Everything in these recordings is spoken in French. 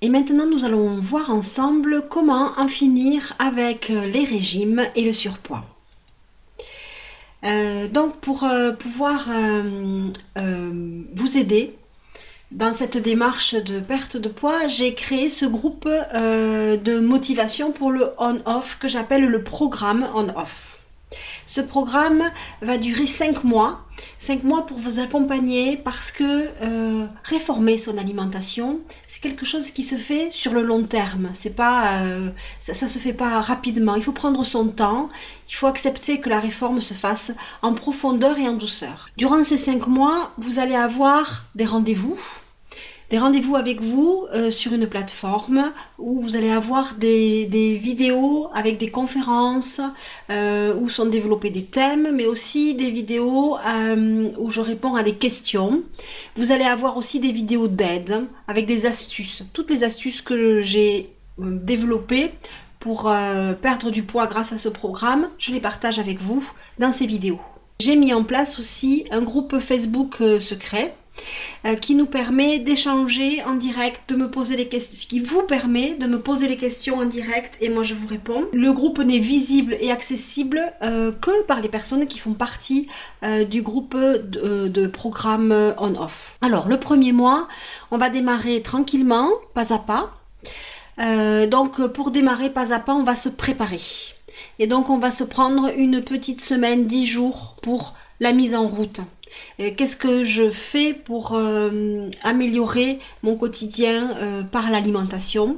Et maintenant, nous allons voir ensemble comment en finir avec les régimes et le surpoids. Donc, pour pouvoir vous aider dans cette démarche de perte de poids, j'ai créé ce groupe de motivation pour le on-off que j'appelle le programme on-off. Ce programme va durer 5 mois. 5 mois pour vous accompagner parce que réformer son alimentation, c'est quelque chose qui se fait sur le long terme. C'est pas, ça se fait pas rapidement. Il faut prendre son temps. Il faut accepter que la réforme se fasse en profondeur et en douceur. Durant ces 5 mois, vous allez avoir des rendez-vous avec vous sur une plateforme où vous allez avoir des vidéos avec des conférences où sont développés des thèmes, mais aussi des vidéos où je réponds à des questions. Vous allez avoir aussi des vidéos d'aide avec des astuces. Toutes les astuces que j'ai développées pour perdre du poids grâce à ce programme, je les partage avec vous dans ces vidéos. J'ai mis en place aussi un groupe Facebook secret qui nous permet d'échanger en direct, de me poser les questions, ce qui vous permet de me poser les questions en direct et moi je vous réponds. Le groupe n'est visible et accessible que par les personnes qui font partie du groupe de programme on-off. Alors le premier mois, on va démarrer tranquillement, pas à pas. Donc pour démarrer pas à pas, on va se préparer. Et donc on va se prendre une petite semaine, 10 jours pour la mise en route. Qu'est-ce que je fais pour améliorer mon quotidien par l'alimentation,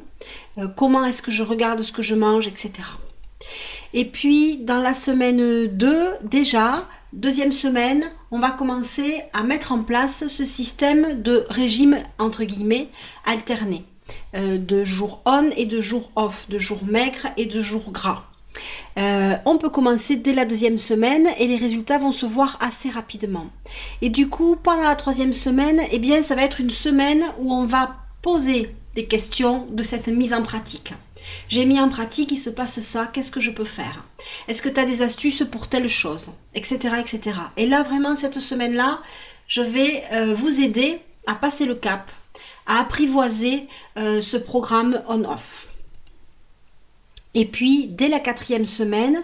comment est-ce que je regarde ce que je mange, etc. Et puis dans la semaine 2, déjà, deuxième semaine, on va commencer à mettre en place ce système de régime entre guillemets alterné, de jours on et de jours off, de jours maigres et de jours gras. On peut commencer dès la deuxième semaine et les résultats vont se voir assez rapidement. Et du coup, pendant la troisième semaine, eh bien, ça va être une semaine où on va poser des questions de cette mise en pratique. J'ai mis en pratique, il se passe ça, qu'est-ce que je peux faire? Est-ce que tu as des astuces pour telle chose? Etc., etc. Et là, vraiment, cette semaine-là, je vais vous aider à passer le cap, à apprivoiser ce programme on-off. Et puis, dès la quatrième semaine,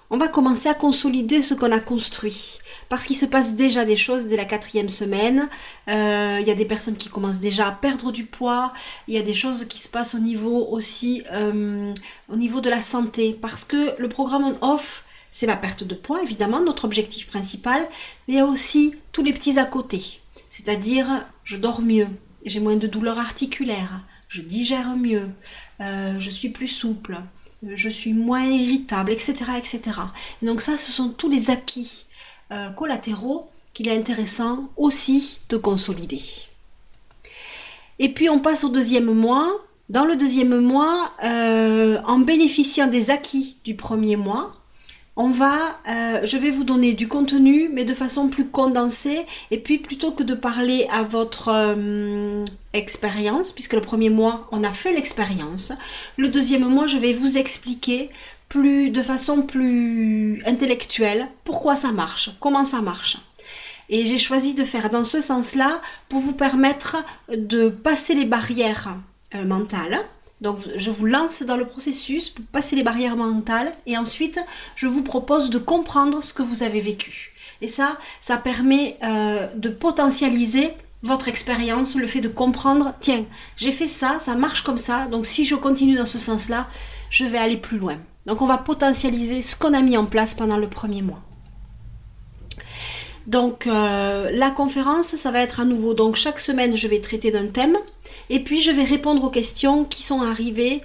on va commencer à consolider ce qu'on a construit. Parce qu'il se passe déjà des choses dès la quatrième semaine. Il y a des personnes qui commencent déjà à perdre du poids. Il y a des choses qui se passent au niveau aussi, au niveau de la santé. Parce que le programme on-off, c'est la perte de poids, évidemment, notre objectif principal. Mais il y a aussi tous les petits à côté. C'est-à-dire, je dors mieux, j'ai moins de douleurs articulaires, je digère mieux, je suis plus souple. Je suis moins irritable, etc., etc. Donc ça, ce sont tous les acquis collatéraux qu'il est intéressant aussi de consolider. Et puis on passe au deuxième mois. Dans le deuxième mois, en bénéficiant des acquis du premier mois, je vais vous donner du contenu, mais de façon plus condensée. Et puis, plutôt que de parler à votre expérience, puisque le premier mois, on a fait l'expérience, le deuxième mois, je vais vous expliquer de façon plus intellectuelle pourquoi ça marche, comment ça marche. Et j'ai choisi de faire dans ce sens-là pour vous permettre de passer les barrières mentales. Donc je vous lance dans le processus pour passer les barrières mentales et ensuite je vous propose de comprendre ce que vous avez vécu. Et ça permet de potentialiser votre expérience, le fait de comprendre, tiens, j'ai fait ça, ça marche comme ça, donc si je continue dans ce sens-là, je vais aller plus loin. Donc on va potentialiser ce qu'on a mis en place pendant le premier mois. Donc la conférence, ça va être à nouveau, donc chaque semaine je vais traiter d'un thème et puis je vais répondre aux questions qui sont arrivées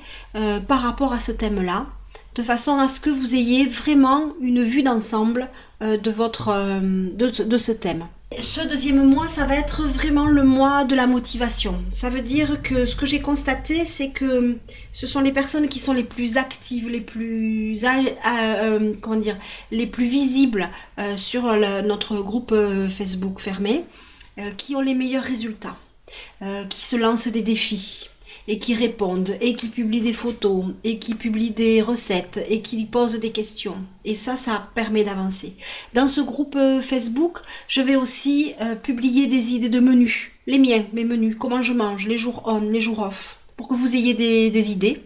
par rapport à ce thème-là, de façon à ce que vous ayez vraiment une vue d'ensemble de ce thème. Ce deuxième mois, ça va être vraiment le mois de la motivation. Ça veut dire que ce que j'ai constaté, c'est que ce sont les personnes qui sont les plus actives, les plus visibles sur notre groupe Facebook fermé, qui ont les meilleurs résultats, qui se lancent des défis et qui répondent, et qui publient des photos, et qui publient des recettes, et qui posent des questions. Et ça permet d'avancer. Dans ce groupe Facebook, je vais aussi publier des idées de menus. Les miens, mes menus, comment je mange, les jours on, les jours off. pour que vous ayez des idées.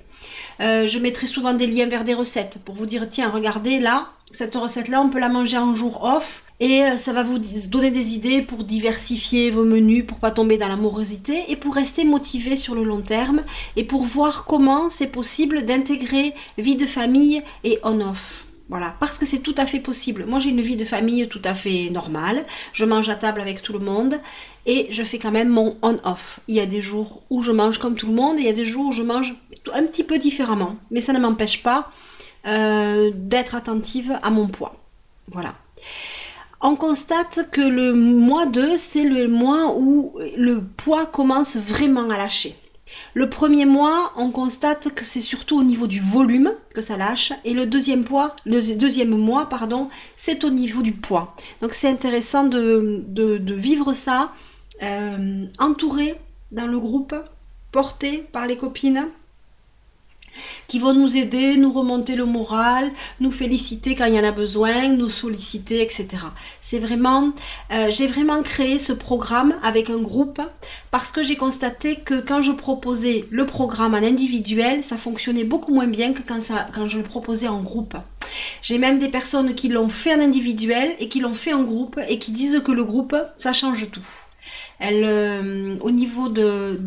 Je mettrai souvent des liens vers des recettes pour vous dire, tiens, regardez là, cette recette-là, on peut la manger en jour off. Et ça va vous donner des idées pour diversifier vos menus, pour pas tomber dans la morosité et pour rester motivé sur le long terme et pour voir comment c'est possible d'intégrer vie de famille et on-off. Voilà, parce que c'est tout à fait possible. Moi, j'ai une vie de famille tout à fait normale. Je mange à table avec tout le monde et je fais quand même mon on-off. Il y a des jours où je mange comme tout le monde et il y a des jours où je mange un petit peu différemment. Mais ça ne m'empêche pas d'être attentive à mon poids. Voilà. On constate que le mois 2, c'est le mois où le poids commence vraiment à lâcher. Le premier mois, on constate que c'est surtout au niveau du volume que ça lâche. Et le deuxième mois, c'est au niveau du poids. Donc c'est intéressant de vivre ça, entouré dans le groupe, porté par les copines, qui vont nous aider, nous remonter le moral, nous féliciter quand il y en a besoin, nous solliciter, etc. C'est vraiment, j'ai vraiment créé ce programme avec un groupe parce que j'ai constaté que quand je proposais le programme en individuel, ça fonctionnait beaucoup moins bien que quand je le proposais en groupe. J'ai même des personnes qui l'ont fait en individuel et qui l'ont fait en groupe et qui disent que le groupe, ça change tout. Au niveau de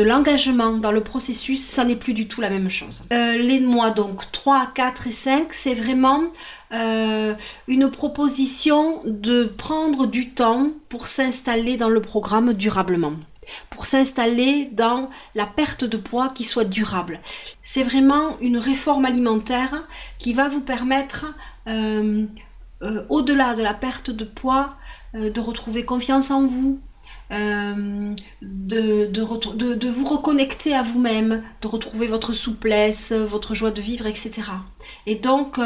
l'engagement dans le processus, ça n'est plus du tout la même chose. Les mois donc 3, 4 et 5, c'est vraiment une proposition de prendre du temps pour s'installer dans le programme durablement, pour s'installer dans la perte de poids qui soit durable. C'est vraiment une réforme alimentaire qui va vous permettre, au-delà de la perte de poids, de retrouver confiance en vous, de vous reconnecter à vous-même, de retrouver votre souplesse, votre joie de vivre, etc. Et donc,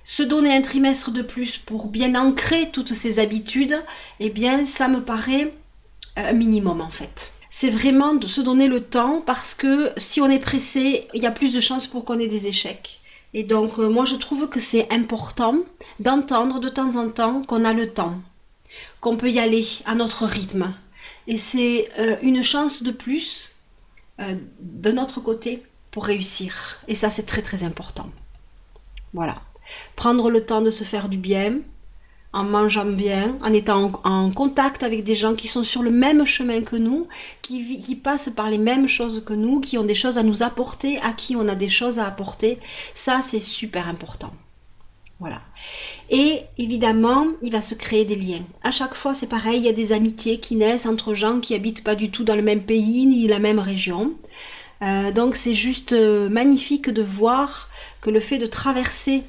se donner un trimestre de plus pour bien ancrer toutes ces habitudes, eh bien, ça me paraît un minimum en fait. C'est vraiment de se donner le temps parce que si on est pressé, il y a plus de chances pour qu'on ait des échecs. Et donc, moi, je trouve que c'est important d'entendre de temps en temps qu'on a le temps, qu'on peut y aller à notre rythme. Et c'est une chance de plus de notre côté pour réussir. Et ça, c'est très très important. Voilà. Prendre le temps de se faire du bien, en mangeant bien, en étant en contact avec des gens qui sont sur le même chemin que nous, qui passent par les mêmes choses que nous, qui ont des choses à nous apporter, à qui on a des choses à apporter. Ça, c'est super important. Voilà. Et évidemment, il va se créer des liens. À chaque fois, c'est pareil, il y a des amitiés qui naissent entre gens qui habitent pas du tout dans le même pays ni la même région. Donc c'est juste magnifique de voir que le fait de traverser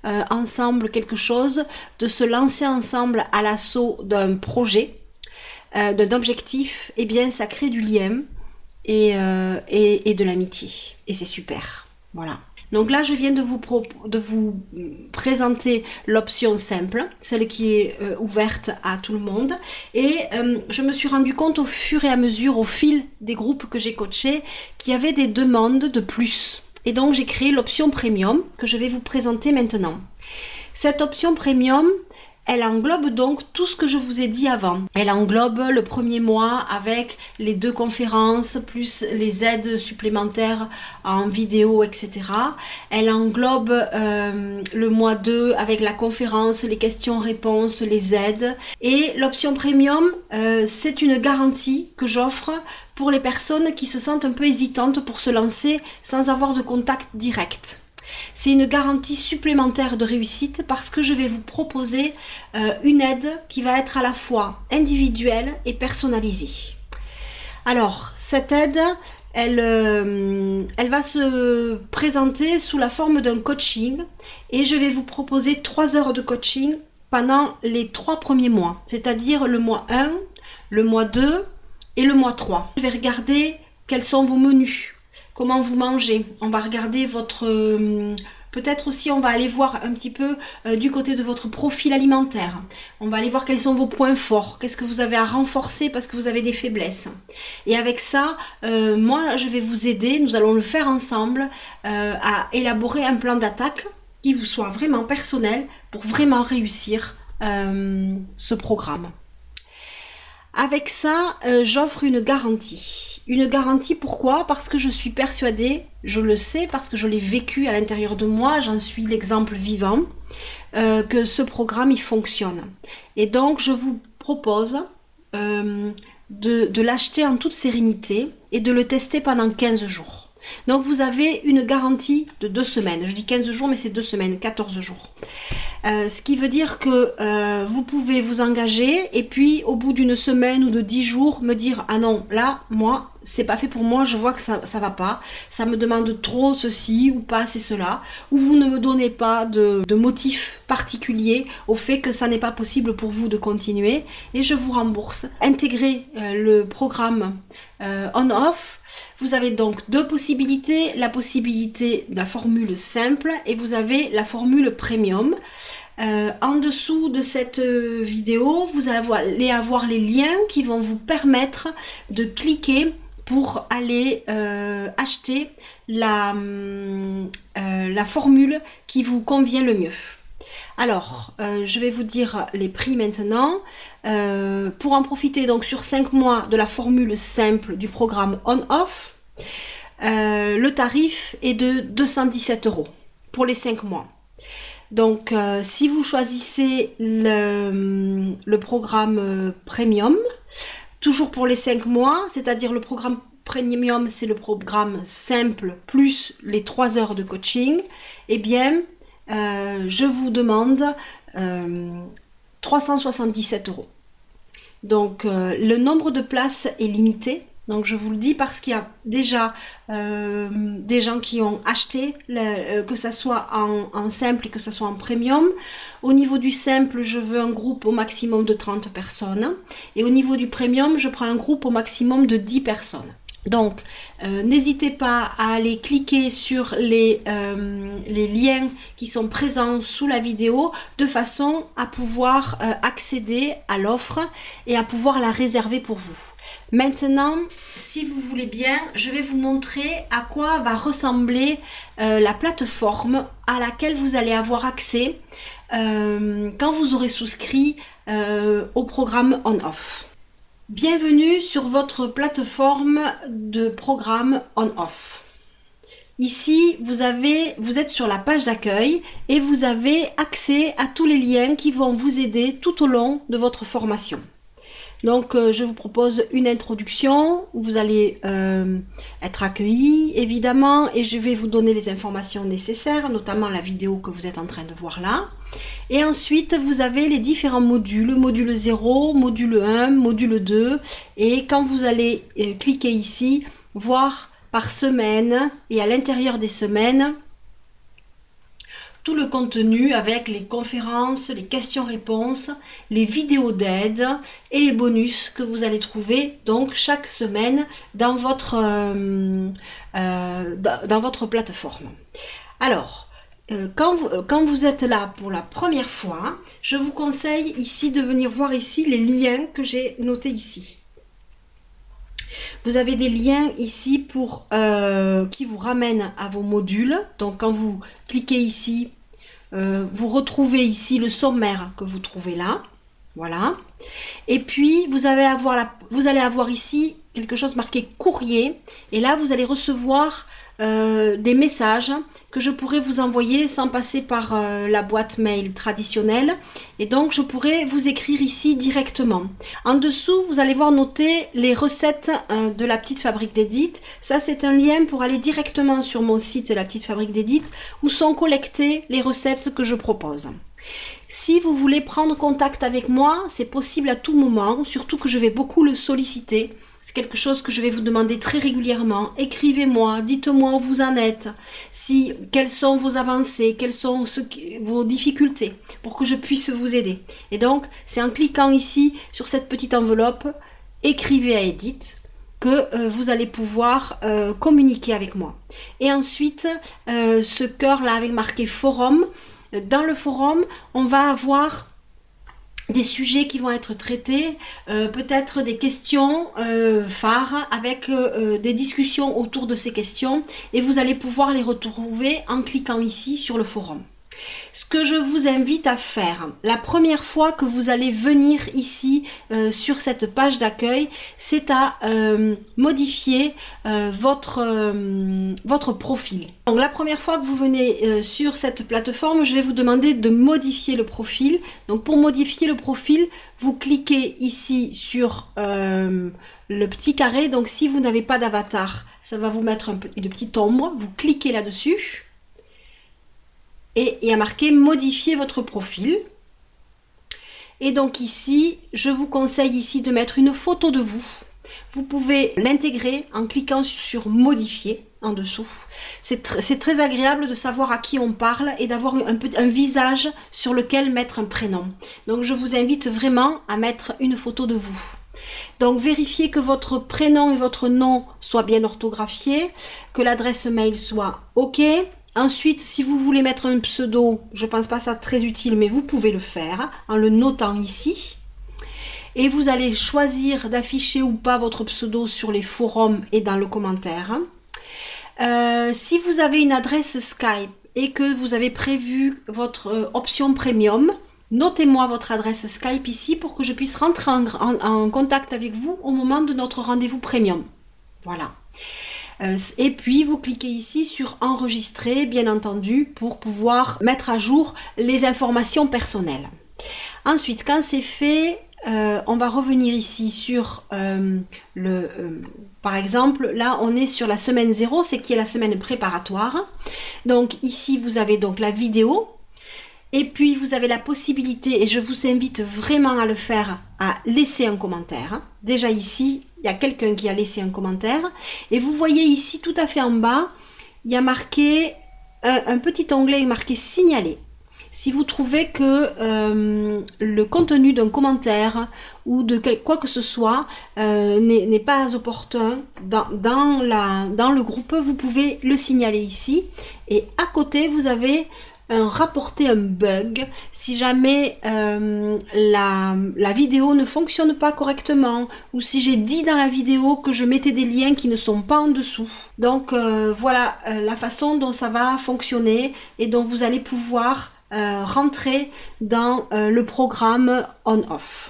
ensemble quelque chose, de se lancer ensemble à l'assaut d'un projet, d'un objectif, eh bien ça crée du lien et de l'amitié. Et c'est super. Voilà. Donc là, je viens de vous présenter l'option simple, celle qui est ouverte à tout le monde. Et je me suis rendu compte au fur et à mesure, au fil des groupes que j'ai coachés, qu'il y avait des demandes de plus. Et donc, j'ai créé l'option premium que je vais vous présenter maintenant. Cette option premium, elle englobe donc tout ce que je vous ai dit avant. Elle englobe le premier mois avec les 2 conférences, plus les aides supplémentaires en vidéo, etc. Elle englobe le mois 2 avec la conférence, les questions-réponses, les aides. Et l'option premium, c'est une garantie que j'offre pour les personnes qui se sentent un peu hésitantes pour se lancer sans avoir de contact direct. C'est une garantie supplémentaire de réussite parce que je vais vous proposer une aide qui va être à la fois individuelle et personnalisée. Alors, cette aide, elle va se présenter sous la forme d'un coaching et je vais vous proposer 3 heures de coaching pendant les 3 premiers mois, c'est-à-dire le mois 1, le mois 2 et le mois 3. Je vais regarder quels sont vos menus. Comment vous mangez. On va regarder votre... peut-être aussi on va aller voir un petit peu du côté de votre profil alimentaire. On va aller voir quels sont vos points forts. Qu'est-ce que vous avez à renforcer parce que vous avez des faiblesses. Et avec ça, moi je vais vous aider, nous allons le faire ensemble, à élaborer un plan d'attaque qui vous soit vraiment personnel pour vraiment réussir ce programme. Avec ça, j'offre une garantie. Une garantie, pourquoi? Parce que je suis persuadée, je le sais, parce que je l'ai vécu à l'intérieur de moi, j'en suis l'exemple vivant, que ce programme, il fonctionne. Et donc, je vous propose de l'acheter en toute sérénité et de le tester pendant 15 jours. Donc vous avez une garantie de 2 semaines. Je dis 15 jours, mais c'est 2 semaines, 14 jours. Ce qui veut dire que vous pouvez vous engager et puis au bout d'une semaine ou de 10 jours me dire ah non, là, moi, c'est pas fait pour moi, je vois que ça va pas, ça me demande trop ceci ou pas c'est cela, ou vous ne me donnez pas de motif particulier au fait que ça n'est pas possible pour vous de continuer et je vous rembourse. Intégrez le programme on-off. Vous avez donc 2 possibilités, la possibilité de la formule simple et vous avez la formule premium. En dessous de cette vidéo, vous allez avoir les liens qui vont vous permettre de cliquer pour aller acheter la formule qui vous convient le mieux. Alors, je vais vous dire les prix maintenant. Pour en profiter donc sur 5 mois de la formule simple du programme on-off, le tarif est de 217 € pour les 5 mois. Donc, si vous choisissez le programme premium, toujours pour les 5 mois, c'est-à-dire le programme premium, c'est le programme simple plus les 3 heures de coaching, eh bien, je vous demande 377 €. Donc, le nombre de places est limité. Donc, je vous le dis parce qu'il y a déjà des gens qui ont acheté, que ça soit en simple et que ça soit en premium. Au niveau du simple, je veux un groupe au maximum de 30 personnes. Et au niveau du premium, je prends un groupe au maximum de 10 personnes. Donc, n'hésitez pas à aller cliquer sur les liens qui sont présents sous la vidéo de façon à pouvoir accéder à l'offre et à pouvoir la réserver pour vous. Maintenant, si vous voulez bien, je vais vous montrer à quoi va ressembler la plateforme à laquelle vous allez avoir accès quand vous aurez souscrit au programme on-off. Bienvenue sur votre plateforme de programme on-off. Ici, vous êtes sur la page d'accueil et vous avez accès à tous les liens qui vont vous aider tout au long de votre formation. Donc, je vous propose une introduction où vous allez être accueilli, évidemment, et je vais vous donner les informations nécessaires, notamment la vidéo que vous êtes en train de voir là. Et ensuite, vous avez les différents modules, module 0, module 1, module 2, et quand vous allez cliquer ici, voir par semaine, et à l'intérieur des semaines, tout le contenu avec les conférences, les questions-réponses, les vidéos d'aide et les bonus que vous allez trouver donc chaque semaine dans votre plateforme. Alors, quand vous êtes là pour la première fois, je vous conseille ici de venir voir ici les liens que j'ai notés ici. Vous avez des liens ici pour qui vous ramènent à vos modules. Donc quand vous cliquez ici, vous retrouvez ici le sommaire que vous trouvez là. Voilà. Et puis vous allez avoir ici quelque chose marqué courrier. Et là vous allez recevoir des messages que je pourrais vous envoyer sans passer par la boîte mail traditionnelle, et donc je pourrais vous écrire ici directement. En dessous vous allez voir noter les recettes de la petite fabrique d'Edith. Ça c'est un lien pour aller directement sur mon site la petite fabrique d'Edith où sont collectées les recettes que je propose. Si vous voulez prendre contact avec moi, c'est possible à tout moment, surtout que je vais beaucoup le solliciter. C'est quelque chose que je vais vous demander très régulièrement. Écrivez-moi, dites-moi où vous en êtes, quelles sont vos avancées, quelles sont vos difficultés, pour que je puisse vous aider. Et donc, c'est en cliquant ici sur cette petite enveloppe, écrivez à Edith, que vous allez pouvoir communiquer avec moi. Et ensuite, ce cœur-là avec marqué forum, dans le forum, on va avoir des sujets qui vont être traités, peut-être des questions phares avec des discussions autour de ces questions, et vous allez pouvoir les retrouver en cliquant ici sur le forum. Ce que je vous invite à faire, la première fois que vous allez venir ici sur cette page d'accueil, c'est à modifier votre profil. Donc la première fois que vous venez sur cette plateforme, je vais vous demander de modifier le profil. Donc pour modifier le profil, vous cliquez ici sur le petit carré. Donc si vous n'avez pas d'avatar, ça va vous mettre une petite ombre. Vous cliquez là-dessus. Et il y a marqué modifier votre profil. Et donc ici, je vous conseille ici de mettre une photo de vous. Vous pouvez l'intégrer en cliquant sur modifier en dessous. C'est très agréable de savoir à qui on parle et d'avoir un visage sur lequel mettre un prénom. Donc je vous invite vraiment à mettre une photo de vous. Donc vérifiez que votre prénom et votre nom soient bien orthographiés, que l'adresse mail soit OK. Ensuite, si vous voulez mettre un pseudo, je ne pense pas ça très utile, mais vous pouvez le faire en le notant ici. Et vous allez choisir d'afficher ou pas votre pseudo sur les forums et dans le commentaire. Si vous avez une adresse Skype et que vous avez prévu votre option premium, notez-moi votre adresse Skype ici pour que je puisse rentrer en contact avec vous au moment de notre rendez-vous premium. Voilà. Et puis vous cliquez ici sur enregistrer, bien entendu, pour pouvoir mettre à jour les informations personnelles. Ensuite, quand c'est fait, on va revenir ici sur par exemple, là on est sur la semaine 0, c'est qui est la semaine préparatoire. Donc ici vous avez donc la vidéo. Et puis vous avez la possibilité, et je vous invite vraiment à le faire, à laisser un commentaire. Déjà ici, il y a quelqu'un qui a laissé un commentaire. Et vous voyez ici, tout à fait en bas, il y a marqué, un petit onglet marqué signaler. Si vous trouvez que le contenu d'un commentaire ou de quoi que ce soit n'est pas opportun dans le groupe, vous pouvez le signaler ici. Et à côté, vous avez rapporter un bug si jamais la vidéo ne fonctionne pas correctement ou si j'ai dit dans la vidéo que je mettais des liens qui ne sont pas en dessous. Donc voilà la façon dont ça va fonctionner et dont vous allez pouvoir rentrer dans le programme on-off.